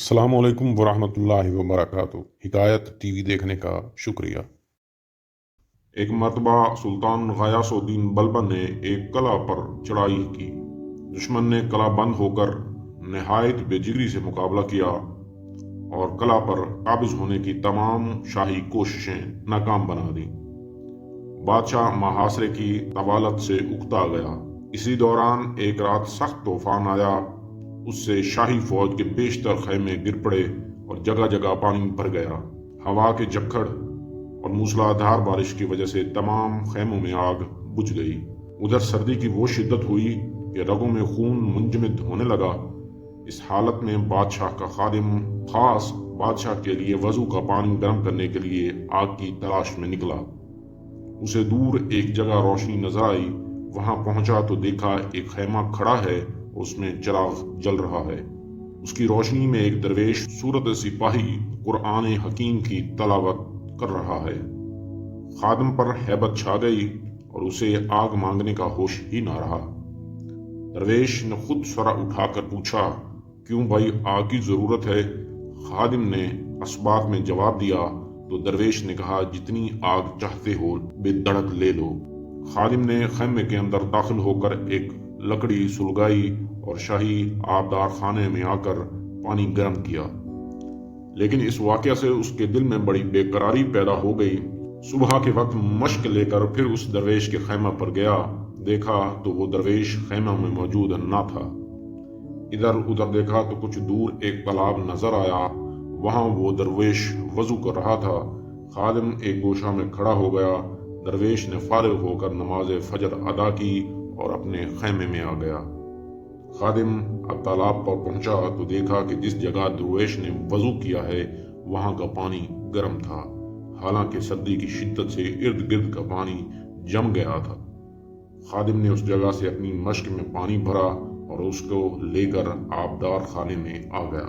السلام علیکم ورحمۃ اللہ وبرکاتہ۔ حکایت ٹی وی دیکھنے کا شکریہ۔ ایک مرتبہ سلطان غیاث الدین بلبن نے ایک قلعہ پر چڑھائی کی۔ دشمن نے قلعہ بند ہو کر نہایت بے جگری سے مقابلہ کیا اور قلعہ پر قابض ہونے کی تمام شاہی کوششیں ناکام بنا دیں۔ بادشاہ محاصرے کی طوالت سے اکتا گیا۔ اسی دوران ایک رات سخت طوفان آیا۔ اس سے شاہی فوج کے بیشتر خیمے گر پڑے اور جگہ جگہ پانی بھر گیا۔ ہوا کے جھکڑ اور موسلادھار بارش کی وجہ سے تمام خیموں میں آگ بجھ گئی۔ ادھر سردی کی وہ شدت ہوئی کہ رگوں میں خون منجمد ہونے لگا۔ اس حالت میں بادشاہ کا خادم خاص بادشاہ کے لیے وضو کا پانی گرم کرنے کے لیے آگ کی تلاش میں نکلا۔ اسے دور ایک جگہ روشنی نظر آئی۔ وہاں پہنچا تو دیکھا ایک خیمہ کھڑا ہے اور اس میں چراغ جل رہا ہے۔ اس کی روشنی میں ایک درویش صورت سپاہی قرآن حکیم کی تلاوت کر رہا ہے۔ خادم پر ہیبت چھا گئی اور اسے آگ مانگنے کا ہوش ہی نہ رہا۔ درویش نے خود سرا اٹھا کر پوچھا، کیوں بھائی، آگ کی ضرورت ہے؟ خادم نے اسبات میں جواب دیا تو درویش نے کہا، جتنی آگ چاہتے ہو بے دڑک لے لو۔ خادم نے خیمے کے اندر داخل ہو کر ایک لکڑی سلگائی اور شاہی آبدار خانے میں آ کر پانی گرم کیا۔ لیکن اس واقعہ سے اس کے دل میں بڑی بے قراری پیدا ہو گئی۔ صبح کے وقت مشک لے کر پھر اس درویش کے خیمہ پر گیا۔ دیکھا تو وہ درویش خیمہ میں موجود نہ تھا۔ ادھر ادھر دیکھا تو کچھ دور ایک تالاب نظر آیا۔ وہاں وہ درویش وضو کر رہا تھا۔ خادم ایک گوشہ میں کھڑا ہو گیا۔ درویش نے فارغ ہو کر نماز فجر ادا کی اور اپنے خیمے میں آ گیا۔ خادم اب تالاب پر پہنچا تو دیکھا کہ جس جگہ درویش نے وضو کیا ہے وہاں کا پانی گرم تھا، حالانکہ سردی کی شدت سے ارد گرد کا پانی جم گیا تھا۔ خادم نے اس جگہ سے اپنی مشک میں پانی بھرا اور اس کو لے کر آبدار خانے میں آ گیا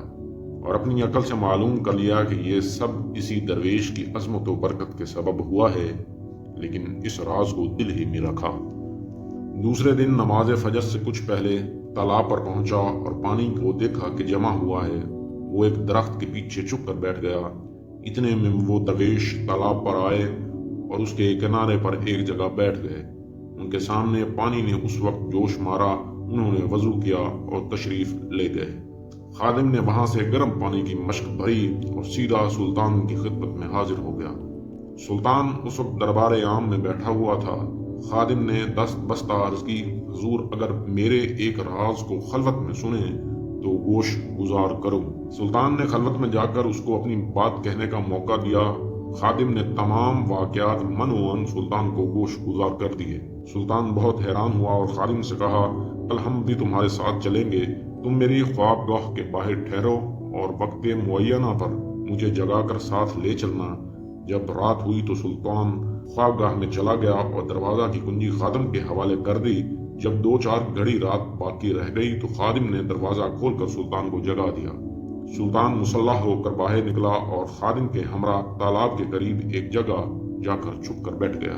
اور اپنی عقل سے معلوم کر لیا کہ یہ سب اسی درویش کی عظمت و برکت کے سبب ہوا ہے، لیکن اس راز کو دل ہی میں رکھا۔ دوسرے دن نماز فجر سے کچھ پہلے تالاب پر پہنچا اور پانی کو دیکھا کہ جمع ہوا ہے۔ وہ ایک درخت کے پیچھے چھپ کر بیٹھ گیا۔ اتنے میں وہ درویش تالاب پر آئے اور اس کے کنارے پر ایک جگہ بیٹھ گئے۔ ان کے سامنے پانی نے اس وقت جوش مارا۔ انہوں نے وضو کیا اور تشریف لے گئے۔ خادم نے وہاں سے گرم پانی کی مشک بھری اور سیدھا سلطان کی خدمت میں حاضر ہو گیا۔ سلطان اس وقت دربار عام میں بیٹھا ہوا تھا۔ خادم نے دست بستہ عرض کی، حضور، اگر میرے ایک راز کو خلوت میں سنیں تو گوش گزار کروں۔ سلطان نے خلوت میں جا کر اس کو اپنی بات کہنے کا موقع دیا۔ خادم نے تمام واقعات من سلطان کو گوش گزار کر دیے۔ سلطان بہت حیران ہوا اور خادم سے کہا، کل ہم بھی تمہارے ساتھ چلیں گے۔ تم میری خوابگاہ کے باہر ٹھہرو اور وقت معینہ پر مجھے جگا کر ساتھ لے چلنا۔ جب رات ہوئی تو سلطان خوابگاہ میں چلا گیا اور دروازہ کی کنجی خادم کے حوالے کر دی۔ جب 2-4 گھڑی رات باقی رہ گئی تو خادم نے دروازہ کھول کر سلطان کو جگا دیا۔ سلطان مسلح ہو کر باہر نکلا اور خادم کے ہمراہ تالاب کے قریب ایک جگہ جا کر چھپ کر بیٹھ گیا۔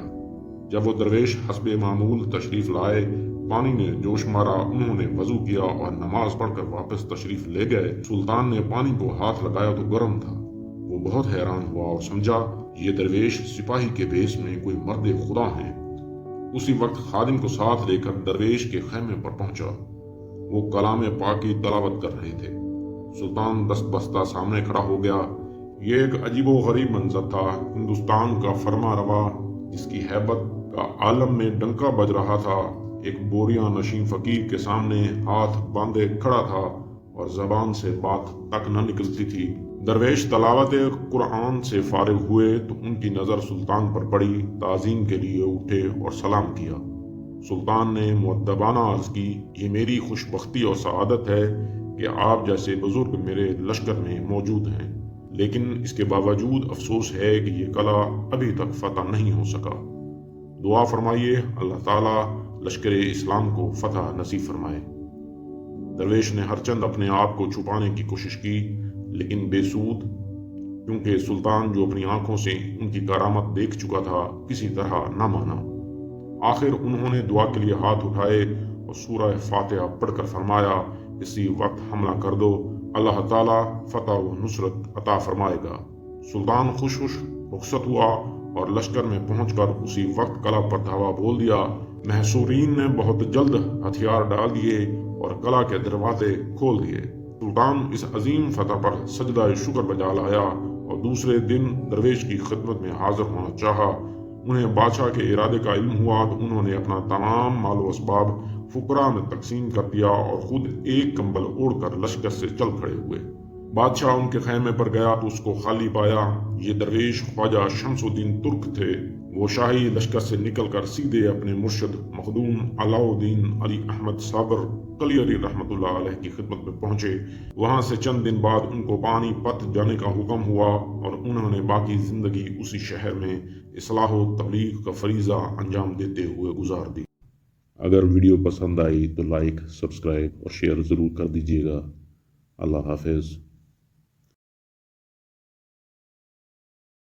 جب وہ درویش حسب معمول تشریف لائے، پانی نے جوش مارا، انہوں نے وضو کیا اور نماز پڑھ کر واپس تشریف لے گئے۔ سلطان نے پانی کو ہاتھ لگایا تو گرم تھا۔ وہ بہت حیران ہوا اور سمجھا یہ درویش سپاہی کے بھیس میں کوئی مرد خدا ہیں۔ اسی وقت خادم کو ساتھ لے کر درویش کے خیمے پر پہنچا۔ وہ کلام پاک کی تلاوت کر رہے تھے۔ سلطان دست بستہ سامنے کھڑا ہو گیا۔ یہ ایک عجیب و غریب منظر تھا۔ ہندوستان کا فرما روا جس کی ہیبت کا عالم میں ڈنکا بج رہا تھا، ایک بوریاں نشین فقیر کے سامنے ہاتھ باندھے کھڑا تھا اور زبان سے بات تک نہ نکلتی تھی۔ درویش تلاوت قرآن سے فارغ ہوئے تو ان کی نظر سلطان پر پڑی۔ تعظیم کے لیے اٹھے اور سلام کیا۔ سلطان نے مؤدبانہ عرض کی، یہ میری خوش بختی اور سعادت ہے کہ آپ جیسے بزرگ میرے لشکر میں موجود ہیں، لیکن اس کے باوجود افسوس ہے کہ یہ قلعہ ابھی تک فتح نہیں ہو سکا۔ دعا فرمائیے اللہ تعالیٰ لشکر اسلام کو فتح نصیب فرمائے۔ درویش نے ہر چند اپنے آپ کو چھپانے کی کوشش کی، لیکن بے سود، کیونکہ سلطان جو اپنی آنکھوں سے ان کی کرامت دیکھ چکا تھا کسی طرح نہ مانا۔ آخر انہوں نے دعا کے لیے ہاتھ اٹھائے اور سورہ فاتحہ پڑھ کر فرمایا، اسی وقت حملہ کر دو۔ اللہ تعالیٰ فتح و نصرت عطا فرمائے گا۔ سلطان خوش رخصت ہوا اور لشکر میں پہنچ کر اسی وقت قلعہ پر دھاوا بول دیا۔ محصورین نے بہت جلد ہتھیار ڈال دیے اور قلعہ کے دروازے کھول دیے۔ سلطان اس عظیم فتح پر سجدہ شکر بجا لایا اور دوسرے دن درویش کی خدمت میں حاضر ہونا چاہا۔ انہیں بادشاہ کے ارادے کا علم ہوا تو انہوں نے اپنا تمام مال و اسباب فقراء میں تقسیم کر دیا اور خود ایک کمبل اوڑھ کر لشکر سے چل کھڑے ہوئے۔ بادشاہ ان کے خیمے پر گیا تو اس کو خالی پایا۔ یہ درویش خواجہ شمس الدین ترک تھے۔ وہ شاہی لشکر سے نکل کر سیدھے اپنے مرشد مخدوم علاء الدین علی احمد صابر قلی علی رحمۃ اللہ علیہ کی خدمت میں پہنچے۔ وہاں سے چند دن بعد ان کو پانی پت جانے کا حکم ہوا اور انہوں نے باقی زندگی اسی شہر میں اصلاح و تبلیغ کا فریضہ انجام دیتے ہوئے گزار دی۔ اگر ویڈیو پسند آئی تو لائک، سبسکرائب اور شیئر ضرور کر دیجیے گا۔ اللہ حافظ۔